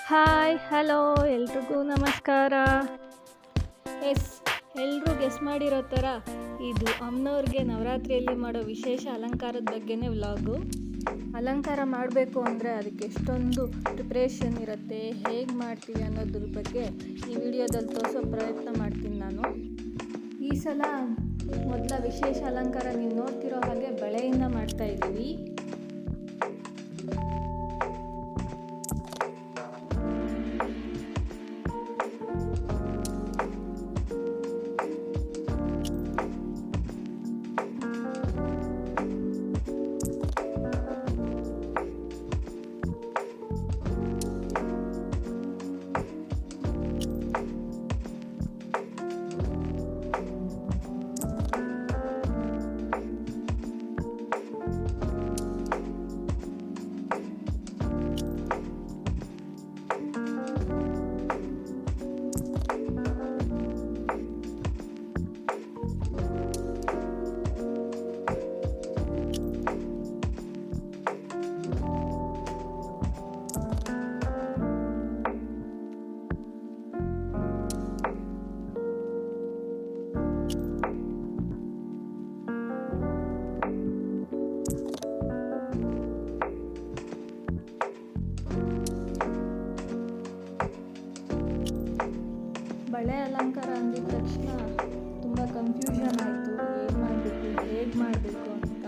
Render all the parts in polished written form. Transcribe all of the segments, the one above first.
Hi hello ಎಲ್ರಿಗೂ ನಮಸ್ಕಾರ. ಎಲ್ಲರೂ ಗೆಸ್ ಮಾಡಿರೋ ಥರ ಇದು ಅಮ್ಮನವ್ರಿಗೆ ನವರಾತ್ರಿಯಲ್ಲಿ ಮಾಡೋ ವಿಶೇಷ ಅಲಂಕಾರದ ಬಗ್ಗೆನೇ ವ್ಲಾಗು. ಅಲಂಕಾರ ಮಾಡಬೇಕು ಅಂದರೆ ಅದಕ್ಕೆ ಎಷ್ಟೊಂದು ಪ್ರಿಪ್ರೇಷನ್ ಇರುತ್ತೆ, ಹೇಗೆ ಮಾಡ್ತೀವಿ ಅನ್ನೋದ್ರ ಬಗ್ಗೆ ಈ ವಿಡಿಯೋದಲ್ಲಿ ತೋರಿಸೋ ಪ್ರಯತ್ನ ಮಾಡ್ತೀನಿ ನಾನು. ಈ ಸಲ ಮೊದಲ ವಿಶೇಷ ಅಲಂಕಾರ ನೀವು ನೋಡ್ತಿರೋ ಹಾಗೆ ಬಳೆಯಿಂದ ಮಾಡ್ತಾಯಿದ್ದೀವಿ. ಬಳೆ ಅಲಂಕಾರ ಅಂದಿದ ತಕ್ಷಣ ತುಂಬ ಕನ್ಫ್ಯೂಷನ್ ಆಯಿತು, ಏನು ಮಾಡಬೇಕು ಹೇಗೆ ಮಾಡಬೇಕು ಅಂತ.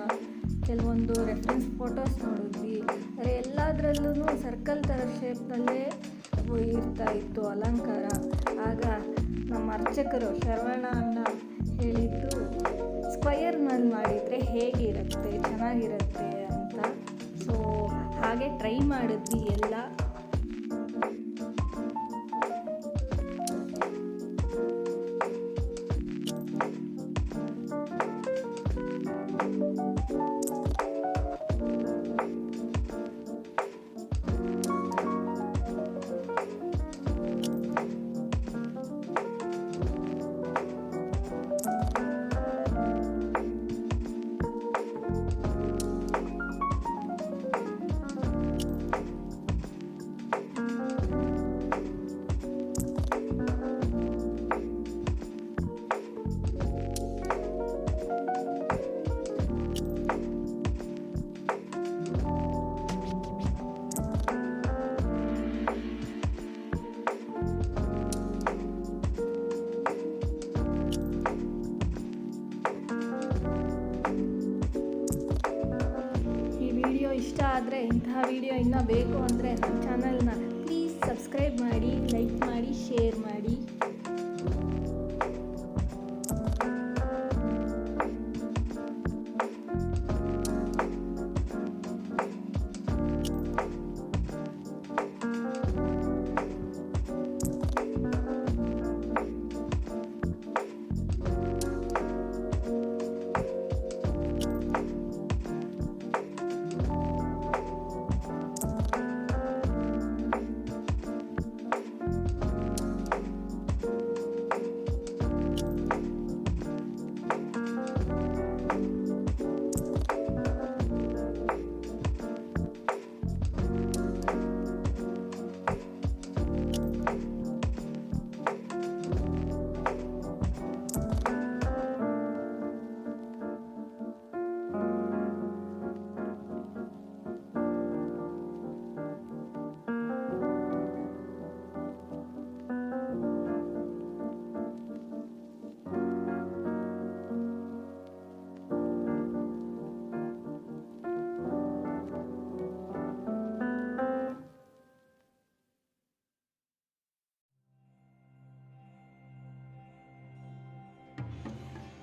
ಕೆಲವೊಂದು ರೆಫರೆನ್ಸ್ ಫೋಟೋಸ್ ನೋಡಿದ್ವಿ, ಆದರೆ ಎಲ್ಲದರಲ್ಲೂ ಸರ್ಕಲ್ ಥರ ಶೇಪ್ನಲ್ಲೇ ಇರ್ತಾ ಇತ್ತು ಅಲಂಕಾರ. ಆಗ ನಮ್ಮ ಅರ್ಚಕರು ಶರವಣ ಅಣ್ಣ ಹೇಳಿದ್ದು ಸ್ಕ್ವಯರ್ನಲ್ಲಿ ಮಾಡಿದರೆ ಹೇಗಿರುತ್ತೆ, ಚೆನ್ನಾಗಿರುತ್ತೆ ಅಂತ. ಸೊ ಹಾಗೆ ಟ್ರೈ ಮಾಡಿದ್ವಿ ಎಲ್ಲ. ಇಷ್ಟ ಆದರೆ ಇಂತಹ ವಿಡಿಯೋ ಇನ್ನೂ ಬೇಕು ಅಂದರೆ ನಮ್ಮ ಚಾನಲ್ನ ಪ್ಲೀಸ್ ಸಬ್ಸ್ಕ್ರೈಬ್ ಮಾಡಿ, ಲೈಕ್ ಮಾಡಿ, ಶೇರ್ ಮಾಡಿ.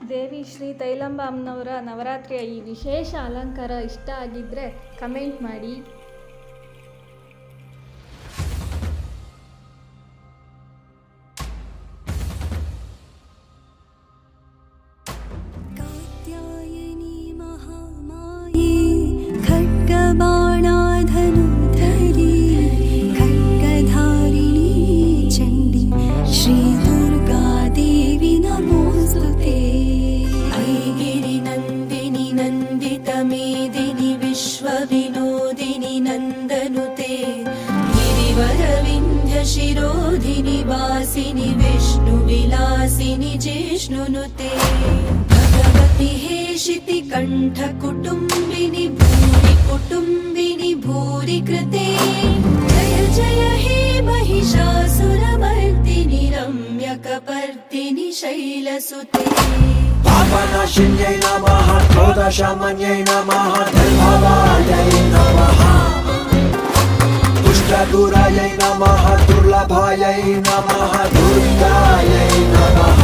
ದೇವಿ ಶ್ರೀ ತೈಲಂಬ ಅಮ್ಮನವರ ನವರಾತ್ರಿಯ ಈ ವಿಶೇಷ ಅಲಂಕಾರ ಇಷ್ಟ ಆಗಿದ್ದರೆ ಕಮೆಂಟ್ ಮಾಡಿ. विश्वविनोदिनी निवासिनि विष्णुविलासिनि जिष्णुनुते भगवति हेशिति कण्ठ कुटुम्बिनि भूरि कुटुम्बिनि भूरि कृते जय जय हे महिषासुरमर्दिनि रम्यकपर्दिनि शैलसुते पापनाशिन्यै नमः क्रोधशमन्यै नमः दुर्भवायै नमः दुष्टदुरायै नमः दुर्लभायै नमः दुर्गायै नमः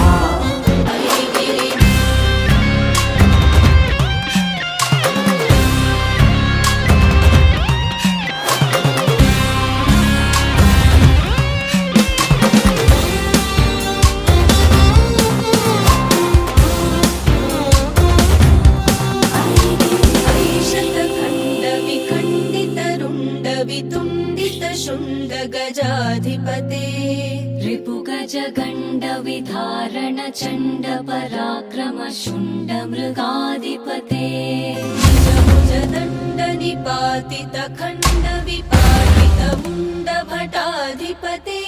वितुण्डित शुण्ड गजाधिपते रिपुगज गण्ड विधारण चण्ड पराक्रम शुण्ड मृगाधिपते निज दण्ड निपातित खण्ड विपातित मुण्ड भटाधिपते